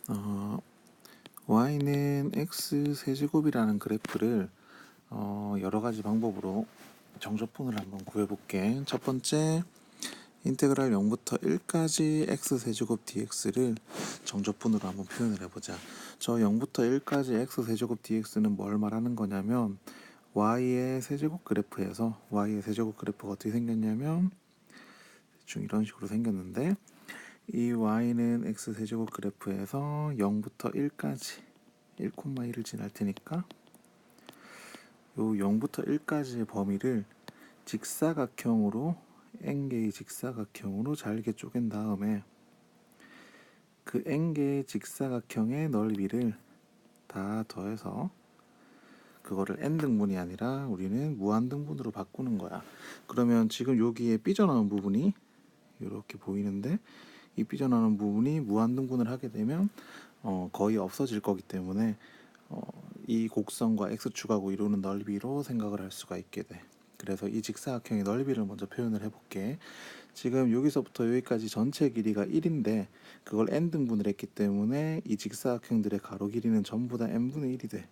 어, y는 x 세제곱이라는 그래프를 여러 가지 방법으로 정적분을 한번 구해볼게. 첫 번째, 인테그랄 0부터 1까지 x 세제곱 dx를 정적분으로 한번 표현을 해보자. 저 0부터 1까지 x 세제곱 dx는 뭘 말하는 거냐면 y의 세제곱 그래프에서 y의 세제곱 그래프가 어떻게 생겼냐면 대충 이런 식으로 생겼는데, 이 y는 x 세제곱 그래프에서 0부터 1까지 1,1을 지날 테니까 요 0부터 1까지의 범위를 직사각형으로 n개의 직사각형으로 잘게 쪼갠 다음에 그 n개의 직사각형의 넓이를 다 더해서 그거를 n등분이 아니라 우리는 무한등분으로 바꾸는 거야. 그러면 지금 여기에 삐져나온 부분이 이렇게 보이는데, 이 삐져나오는 부분이 무한등분을 하게 되면 거의 없어질 거기 때문에 이 곡선과 x축하고 이루는 넓이로 생각을 할 수가 있게 돼. 그래서 이 직사각형의 넓이를 먼저 표현을 해볼게. 지금 여기서부터 여기까지 전체 길이가 1인데 그걸 n등분을 했기 때문에 이 직사각형들의 가로 길이는 전부 다 n분의 1이 돼.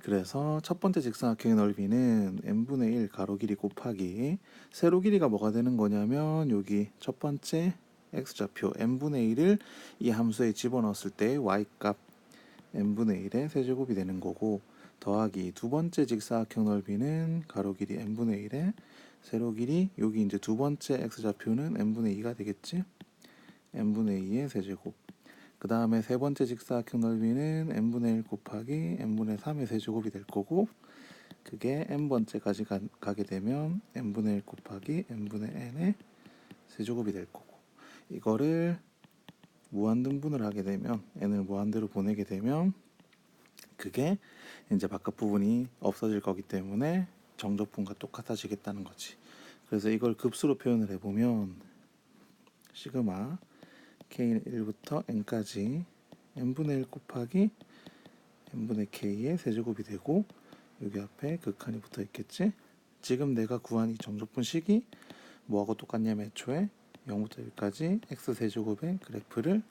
그래서 첫 번째 직사각형의 넓이는 n분의 1 가로 길이 곱하기 세로 길이가 뭐가 되는 거냐면 여기 첫 번째 x좌표 n분의 1을 이 함수에 집어넣었을 때 y값 n분의 1의 세제곱이 되는 거고, 더하기 두 번째 직사각형 넓이는 가로 길이 n분의 1의 세로 길이, 여기 이제 두 번째 x좌표는 n분의 2가 되겠지? n분의 2의 세제곱. 그 다음에 세 번째 직사각형 넓이는 n분의 1 곱하기 n분의 3의 세제곱이 될 거고, 그게 n번째까지 가게 되면 n분의 1 곱하기 n분의 n의 세제곱이 될 거고, 이거를 무한등분을 하게 되면 n을 무한대로 보내게 되면 그게 이제 바깥 부분이 없어질 거기 때문에 정적분과 똑같아지겠다는 거지. 그래서 이걸 급수로 표현을 해보면 시그마 k는 1부터 n까지 n분의 1 곱하기 n분의 k의 세제곱이 되고, 여기 앞에 극한이 붙어 있겠지. 지금 내가 구한 이 정적분식이 뭐하고 똑같냐면 애초에 0부터 1까지 x 세제곱의 그래프를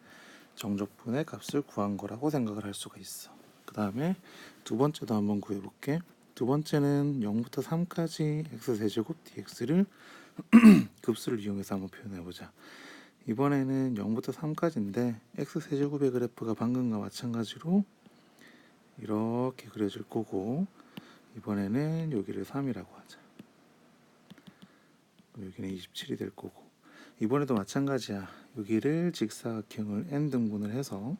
정적분의 값을 구한 거라고 생각을 할 수가 있어. 그 다음에 두 번째도 한번 구해볼게. 두 번째는 0부터 3까지 x 세제곱 dx를 급수를 이용해서 한번 표현해보자. 이번에는 0부터 3까지인데 x 세제곱의 그래프가 방금과 마찬가지로 이렇게 그려질 거고, 이번에는 여기를 3이라고 하자. 여기는 27이 될 거고, 이번에도 마찬가지야. 여기를 직사각형을 n등분을 해서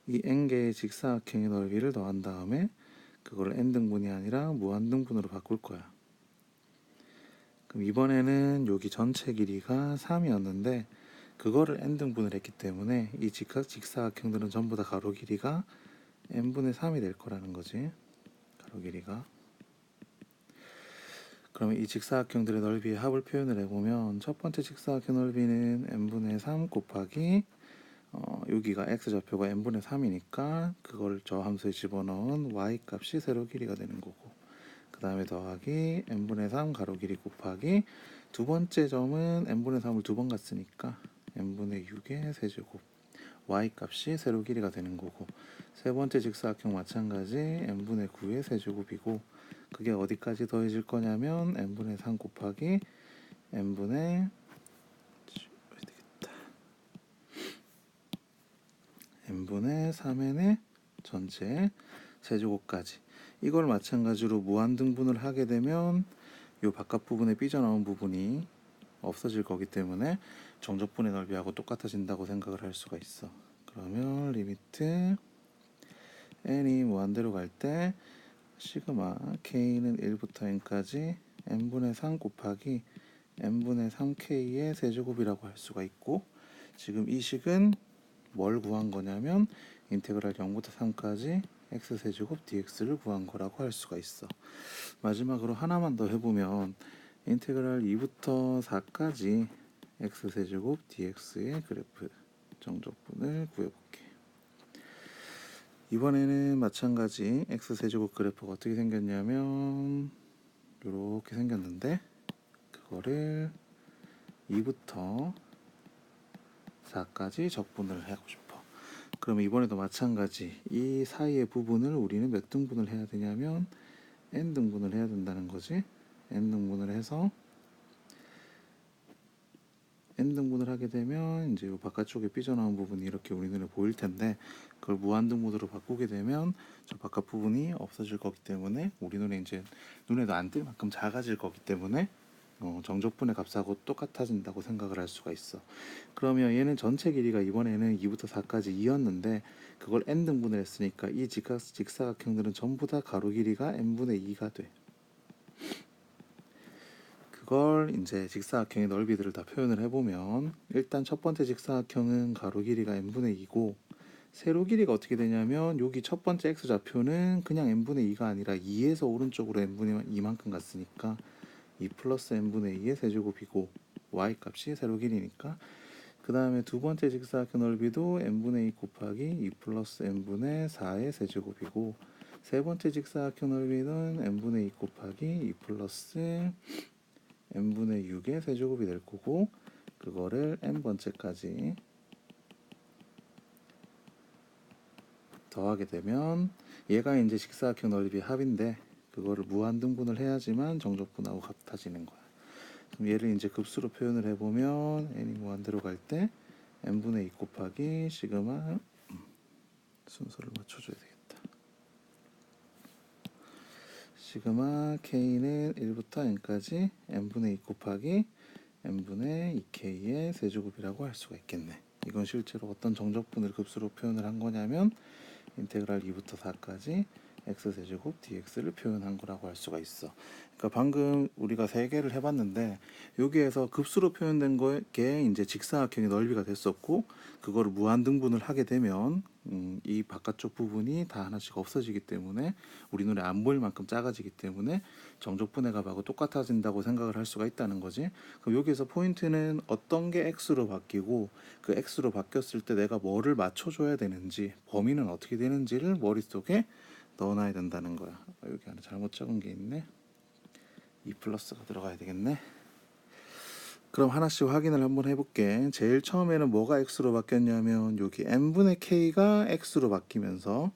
이 n개의 직사각형의 넓이를 더한 다음에 그걸 n등분이 아니라 무한등분으로 바꿀 거야. 그럼 이번에는 여기 전체 길이가 3이었는데 그거를 n등분을 했기 때문에 이 직사각형들은 전부 다 가로 길이가 n분의 3이 될 거라는 거지. 가로 길이가. 그러면 이 직사각형들의 넓이의 합을 표현을 해보면 첫 번째 직사각형 넓이는 n분의 3 곱하기 여기가 x좌표가 n분의 3이니까 그걸 저 함수에 집어넣은 y값이 세로 길이가 되는 거고, 그 다음에 더하기 n분의 3 가로 길이 곱하기 두 번째 점은 n분의 3을 두 번 갔으니까 n분의 6의 세제곱, y값이 세로 길이가 되는 거고, 세 번째 직사각형 마찬가지 n분의 9의 세제곱이고, 그게 어디까지 더해질 거냐면 n분의 3 곱하기 n분의 n분의 3n의 전체 세제곱까지, 이걸 마찬가지로 무한등분을 하게 되면 이 바깥 부분에 삐져나온 부분이 없어질 거기 때문에 정적분의 넓이하고 똑같아진다고 생각을 할 수가 있어. 그러면 리미트 n이 무한대로 갈 때 시그마 k는 1부터 n까지 n분의 3 곱하기 n분의 3k의 세제곱이라고 할 수가 있고, 지금 이 식은 뭘 구한 거냐면 인테그랄 0부터 3까지 x 세제곱 dx를 구한 거라고 할 수가 있어. 마지막으로 하나만 더 해보면 인테그랄 2부터 4까지 x 세제곱 dx의 그래프 정적분을 구해볼게. 이번에는 마찬가지 x 세제곱 그래프가 어떻게 생겼냐면 이렇게 생겼는데, 그거를 2부터 4까지 적분을 하고 싶어. 그러면 이번에도 마찬가지 이 사이의 부분을 우리는 몇 등분을 해야 되냐면 n 등분을 해야 된다는 거지. n 등분을 해서 n 등분을 하게 되면 이제 이 바깥쪽에 삐져나온 부분이 이렇게 우리 눈에 보일 텐데, 그걸 무한등분으로 바꾸게 되면 저 바깥 부분이 없어질 거기 때문에 우리 눈에 이제 눈에도 안 띌 만큼 작아질 거기 때문에 정적분의 값하고 똑같아진다고 생각을 할 수가 있어. 그러면 얘는 전체 길이가 이번에는 2부터 4까지 2였는데 그걸 n 등분을 했으니까 이 직사각형들은 전부 다 가로 길이가 n분의 2가 돼. 그걸 이제 직사각형의 넓이들을 다 표현을 해보면, 일단 첫 번째 직사각형은 가로 길이가 n분의 2고 세로 길이가 어떻게 되냐면 여기 첫 번째 x좌표는 그냥 n분의 2가 아니라 2에서 오른쪽으로 n분의 2만큼 갔으니까 2 플러스 n분의 2의 세제곱이고 y 값이 세로 길이니까, 그 다음에 두 번째 직사각형 넓이도 n분의 2 곱하기 2 플러스 n분의 4의 세제곱이고, 세 번째 직사각형 넓이는 n분의 2 곱하기 2 플러스 n분의 6의 세제곱이 될 거고, 그거를 n번째까지 더하게 되면 얘가 이제 직사각형 넓이 합인데 그거를 무한등분을 해야지만 정적분하고 같아지는 거야. 그럼 얘를 이제 급수로 표현을 해보면 n이 무한대로 갈 때 n분의 2 곱하기 시그마, 순서를 맞춰줘야 되겠다. 시그마 k는 1부터 n까지 n분의 2 곱하기 n분의 2k의 세제곱이라고 할 수가 있겠네. 이건 실제로 어떤 정적분을 급수로 표현을 한 거냐면 인테그랄 2부터 4까지 x세제곱 dx를 표현한 거라고 할 수가 있어. 그러니까 방금 우리가 세 개를 해봤는데 여기에서 급수로 표현된 게 이제 직사각형의 넓이가 됐었고, 그거를 무한등분을 하게 되면 이 바깥쪽 부분이 다 하나씩 없어지기 때문에 우리 눈에 안 보일 만큼 작아지기 때문에 정적분의 값하고 똑같아진다고 생각을 할 수가 있다는 거지. 그럼 여기에서 포인트는 어떤 게 x로 바뀌고 그 x로 바뀌었을 때 내가 뭐를 맞춰줘야 되는지, 범위는 어떻게 되는지를 머릿속에 넣어놔야 된다는 거야. 여기 하나 잘못 적은 게 있네. 2 플러스가 들어가야 되겠네. 그럼 하나씩 확인을 한번 해볼게. 제일 처음에는 뭐가 x로 바뀌었냐면 여기 n분의 k가 x로 바뀌면서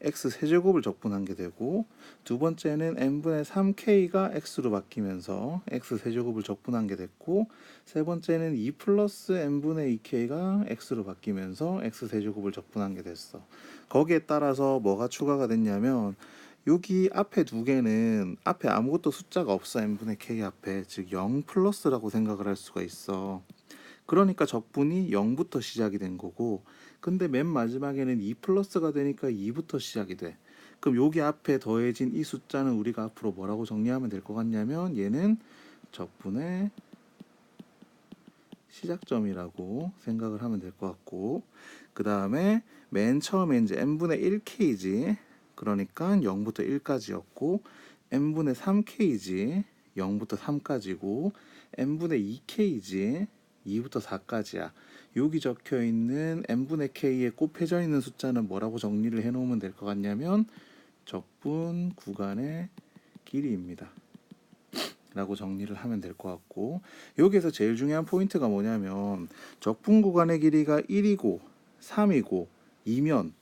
x 세제곱을 적분한 게 되고, 두 번째는 n분의 3k가 x로 바뀌면서 x 세제곱을 적분한 게 됐고, 세 번째는 2 플러스 n분의 2k가 x로 바뀌면서 x 세제곱을 적분한 게 됐어. 거기에 따라서 뭐가 추가가 됐냐면 여기 앞에 두 개는 앞에 아무것도 숫자가 없어. n분의 k 앞에, 즉 0 플러스라고 생각을 할 수가 있어. 그러니까 적분이 0부터 시작이 된 거고, 근데 맨 마지막에는 2 플러스가 되니까 2부터 시작이 돼. 그럼 여기 앞에 더해진 이 숫자는 우리가 앞으로 뭐라고 정리하면 될 것 같냐면 얘는 적분의 시작점이라고 생각을 하면 될 것 같고, 그 다음에 맨 처음에 이제 n분의 1k지. 그러니까 0부터 1까지였고, n분의 3k지. 0부터 3까지고, n분의 2k지. 2부터 4까지야. 여기 적혀 있는 n분의 k에 곱해져 있는 숫자는 뭐라고 정리를 해 놓으면 될 것 같냐면 적분 구간의 길이입니다 라고 정리를 하면 될 것 같고, 여기에서 제일 중요한 포인트가 뭐냐면 적분 구간의 길이가 1이고 3이고 2면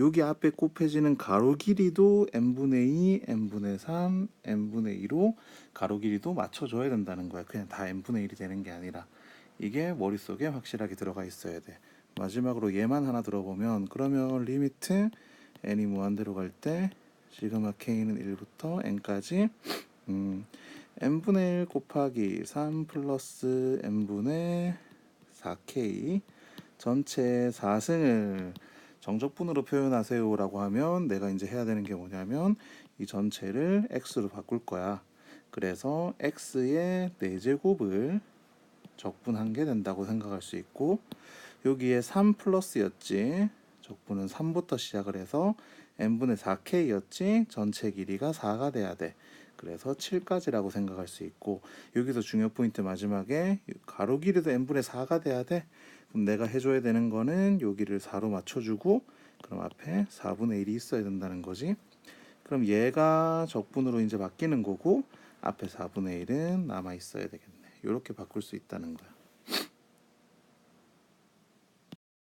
여기 앞에 곱해지는 가로 길이도 n분의 2, n분의 3, n분의 2로 가로 길이도 맞춰줘야 된다는 거야. 그냥 다 n분의 1이 되는 게 아니라. 이게 머릿속에 확실하게 들어가 있어야 돼. 마지막으로 얘만 하나 들어보면, 그러면 리미트 n이 무한대로 갈 때 시그마 k는 1부터 n까지 n분의 1 곱하기 3 플러스 n분의 4k 전체 4승을 정적분으로 표현하세요 라고 하면 내가 이제 해야 되는 게 뭐냐면 이 전체를 x로 바꿀 거야. 그래서 x의 4제곱을 적분한 게 된다고 생각할 수 있고, 여기에 3 플러스였지. 적분은 3부터 시작을 해서 n분의 4k였지. 전체 길이가 4가 돼야 돼. 그래서 7까지라고 생각할 수 있고, 여기서 중요 포인트 마지막에 가로 길이도 n분의 4가 돼야 돼. 그럼 내가 해줘야 되는 거는 여기를 4로 맞춰주고, 그럼 앞에 4분의 1이 있어야 된다는 거지. 그럼 얘가 적분으로 이제 바뀌는 거고 앞에 4분의 1은 남아 있어야 되겠네. 이렇게 바꿀 수 있다는 거야.